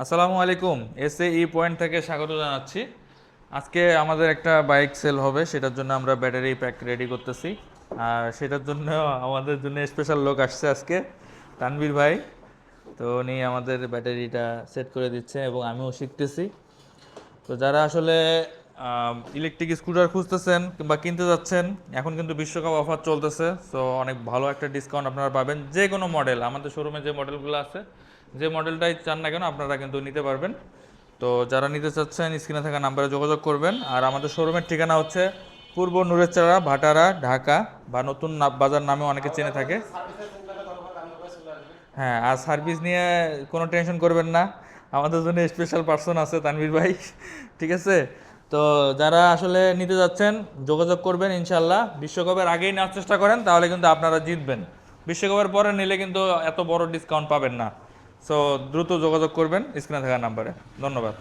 আসসালামু আলাইকুম। SAE point থেকে স্বাগত জানাচ্ছি। আজকে আমাদের একটা বাইক সেল হবে, সেটার জন্য আমরা ব্যাটারি প্যাক রেডি করতেছি। আর সেটার জন্য আমাদের জন্য স্পেশাল লোক আসছে আজকে, তানভীর ভাই। তো উনি আমাদের ব্যাটারিটা সেট করে দিচ্ছে এবং আমিও শিখতেছি। তো যারা আসলে ইলেকট্রিক স্কুটার খুঁজতেছেন কিংবা কিনতে যাচ্ছেন, এখন কিন্তু বিশ্বকাপ অফার চলতেছে। সো অনেক ভালো একটা ডিসকাউন্ট আপনারা পাবেন। যে কোনো মডেল, আমাদের শোরুমে যে মডেলগুলো আছে, যে মডেলটাই চান না কেন আপনারা কিন্তু নিতে পারবেন। তো যারা নিতে চাচ্ছেন স্ক্রিনে থাকা নাম্বারে যোগাযোগ করবেন। আর আমাদের শোরুমের ঠিকানা হচ্ছে পূর্ব নুরেচারা, ভাটারা, ঢাকা, বা নতুন বাজার নামে অনেকে চেনে থাকে। হ্যাঁ, আর সার্ভিস নিয়ে কোনো টেনশন করবেন না, আমাদের জন্য স্পেশাল পার্সন আছে তানভীর ভাই। ঠিক আছে। তো যারা আসলে নিতে যাচ্ছেন যোগাযোগ করবেন ইনশাল্লাহ। বিশ্বকাপের আগেই নেওয়ার চেষ্টা করেন, তাহলে কিন্তু আপনারা জিতবেন। বিশ্বকাপের পরে নিলে কিন্তু এত বড় ডিসকাউন্ট পাবেন না। সো দ্রুত যোগাযোগ করবেন স্ক্রিনে থাকা নাম্বারে। ধন্যবাদ।